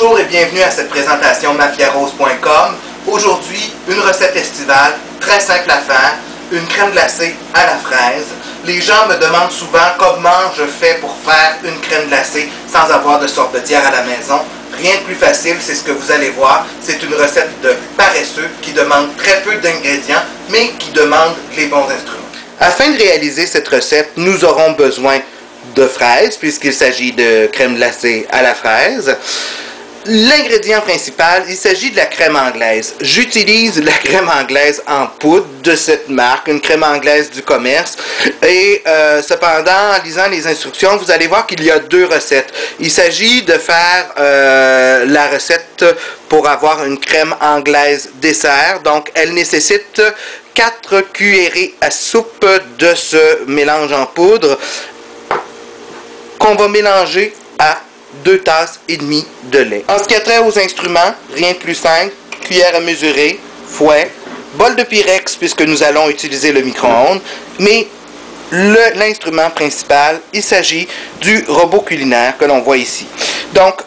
Bonjour et bienvenue à cette présentation mafiarose.com. Aujourd'hui, une recette estivale très simple à faire, une crème glacée à la fraise. Les gens me demandent souvent comment je fais pour faire une crème glacée sans avoir de sorbetière à la maison. Rien de plus facile, c'est ce que vous allez voir. C'est une recette de paresseux qui demande très peu d'ingrédients, mais qui demande les bons instruments. Afin de réaliser cette recette, nous aurons besoin de fraises, puisqu'il s'agit de crème glacée à la fraise. L'ingrédient principal, il s'agit de la crème anglaise. J'utilise la crème anglaise en poudre de cette marque, une crème anglaise du commerce. Et cependant, en lisant les instructions, vous allez voir qu'il y a deux recettes. Il s'agit de faire la recette pour avoir une crème anglaise dessert. Donc, elle nécessite 4 cuillerées à soupe de ce mélange en poudre qu'on va mélanger à 2 tasses et demie de lait. En ce qui a trait aux instruments, rien de plus simple, cuillère à mesurer, fouet, bol de Pyrex puisque nous allons utiliser le micro-ondes, mais l'instrument principal, il s'agit du robot culinaire que l'on voit ici. Donc,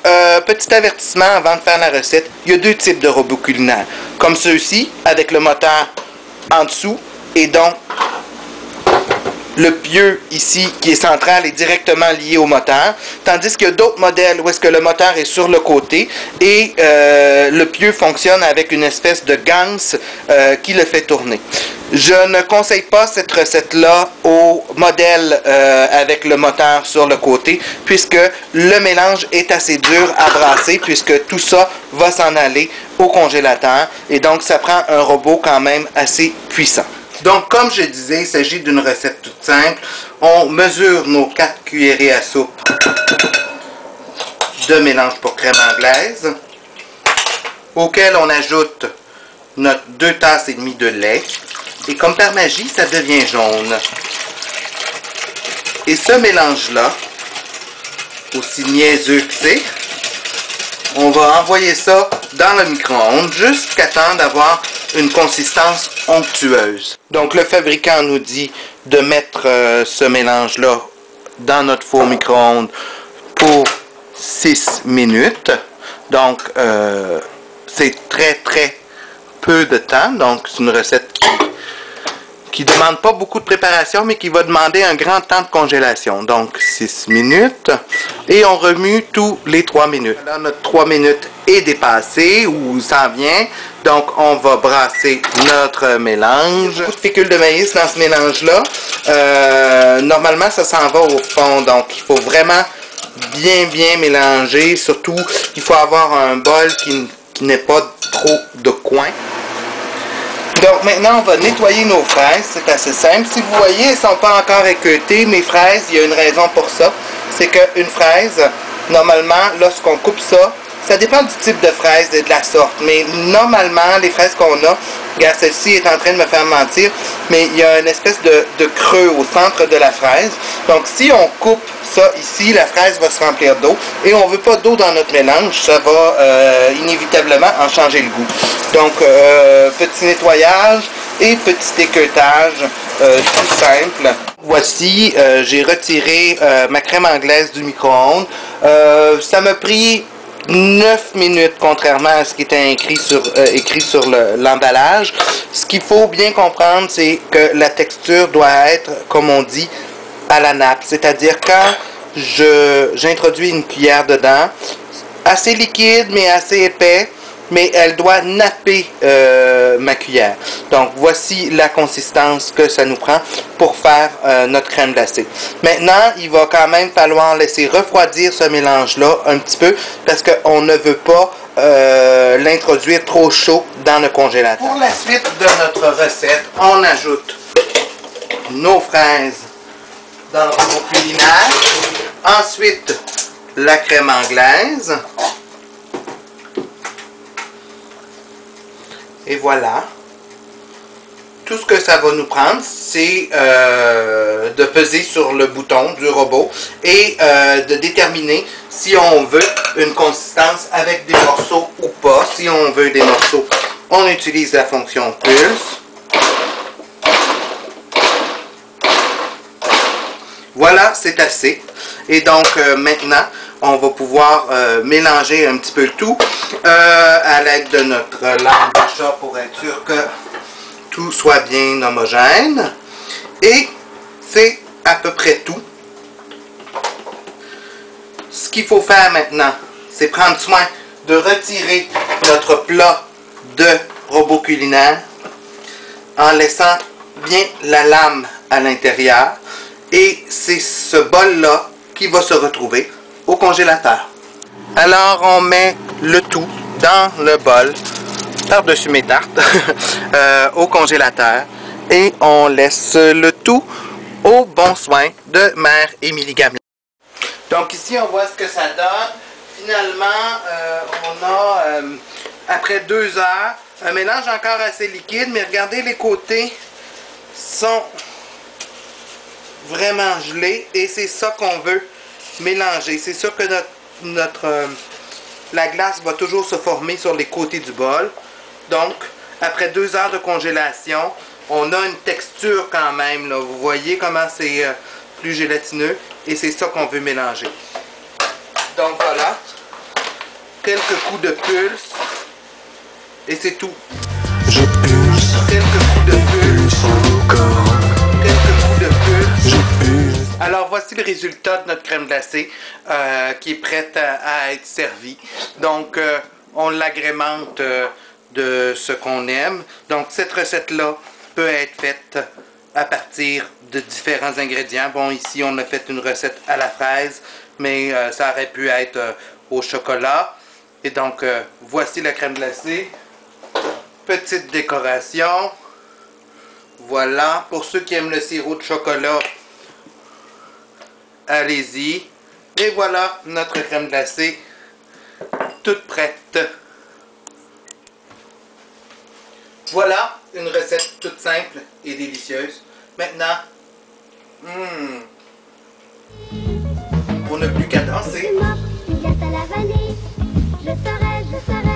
petit avertissement avant de faire la recette, il y a deux types de robots culinaires, comme ceux-ci, avec le moteur en dessous, et donc le pieu ici qui est central est directement lié au moteur, tandis qu'il y a d'autres modèles où est-ce que le moteur est sur le côté et le pieu fonctionne avec une espèce de ganse qui le fait tourner. Je ne conseille pas cette recette-là au modèle avec le moteur sur le côté, puisque le mélange est assez dur à brasser, puisque tout ça va s'en aller au congélateur, et donc ça prend un robot quand même assez puissant. Donc, comme je disais, il s'agit d'une recette toute simple. On mesure nos 4 cuillerées à soupe de mélange pour crème anglaise, auquel on ajoute notre 2 tasses et demie de lait. Et comme par magie, ça devient jaune. Et ce mélange-là, aussi niaiseux que c'est, on va envoyer ça dans le micro-ondes jusqu'à temps d'avoir une consistance onctueuse. Donc le fabricant nous dit de mettre ce mélange-là dans notre four micro-ondes pour 6 minutes. Donc c'est très peu de temps. Donc c'est une recette qui ne demande pas beaucoup de préparation, mais qui va demander un grand temps de congélation. Donc 6 minutes. Et on remue tous les 3 minutes. Là, notre 3 minutes est dépassé ou s'en vient. Donc on va brasser notre mélange. Beaucoup de fécule de maïs dans ce mélange-là. Normalement, ça s'en va au fond. Donc il faut vraiment bien mélanger. Surtout, il faut avoir un bol qui n'ait pas trop de coins. Donc maintenant, on va nettoyer nos fraises. C'est assez simple. Si vous voyez, elles ne sont pas encore équeutées. Mes fraises, il y a une raison pour ça. C'est qu'une fraise, normalement, lorsqu'on coupe ça, ça dépend du type de fraise et de la sorte. Mais normalement, les fraises qu'on a, regarde, celle-ci est en train de me faire mentir, mais il y a une espèce de creux au centre de la fraise. Donc si on coupe ça ici, la fraise va se remplir d'eau. Et on ne veut pas d'eau dans notre mélange, ça va inévitablement en changer le goût. Donc petit nettoyage et petit équeutage tout simple. Voici, j'ai retiré ma crème anglaise du micro-ondes. Ça m'a pris 9 minutes, contrairement à ce qui était écrit sur l'emballage. Ce qu'il faut bien comprendre, c'est que la texture doit être, comme on dit, à la nappe. C'est-à-dire quand j'introduis une cuillère dedans, assez liquide mais assez épais, mais elle doit napper ma cuillère. Donc voici la consistance que ça nous prend pour faire notre crème glacée. Maintenant, il va quand même falloir laisser refroidir ce mélange-là un petit peu parce qu'on ne veut pas l'introduire trop chaud dans le congélateur. Pour la suite de notre recette, on ajoute nos fraises dans le robot culinaire. Ensuite, la crème anglaise. Et voilà. Tout ce que ça va nous prendre, c'est de peser sur le bouton du robot et de déterminer si on veut une consistance avec des morceaux ou pas. Si on veut des morceaux, on utilise la fonction pulse. Voilà, c'est assez. Et donc maintenant, on va pouvoir mélanger un petit peu le tout à l'aide de notre lampe de chat pour être sûr que tout soit bien homogène. Et c'est à peu près tout. Ce qu'il faut faire maintenant, c'est prendre soin de retirer notre plat de robot culinaire en laissant bien la lame à l'intérieur. Et c'est ce bol-là qui va se retrouver au congélateur. Alors, on met le tout dans le bol, par-dessus mes tartes, au congélateur. Et on laisse le tout au bon soin de Mère Émilie Gamelin. Donc ici, on voit ce que ça donne. Finalement, on a, après 2 heures, un mélange encore assez liquide, mais regardez, les côtés sont vraiment gelés et c'est ça qu'on veut mélanger. C'est sûr que la glace va toujours se former sur les côtés du bol. Donc, après 2 heures de congélation, on a une texture quand même, là. Vous voyez comment c'est plus gélatineux et c'est ça qu'on veut mélanger. Donc voilà, quelques coups de pulse et c'est tout. Je pulse, Quelques coups de pulse, encore, quelques coups de pulse. je pulse. Alors voici le résultat de notre crème glacée qui est prête à être servie. Donc on l'agrémente de ce qu'on aime. Donc cette recette-là peut être faite à partir de différents ingrédients. Bon, ici on a fait une recette à la fraise, mais ça aurait pu être au chocolat. Et donc voici la crème glacée. Petite décoration. Voilà, pour ceux qui aiment le sirop de chocolat, allez-y. Et voilà notre crème glacée, toute prête. Voilà une recette toute simple et délicieuse. Maintenant, pour ne plus qu'à danser. Il glace à la vanille. Je serai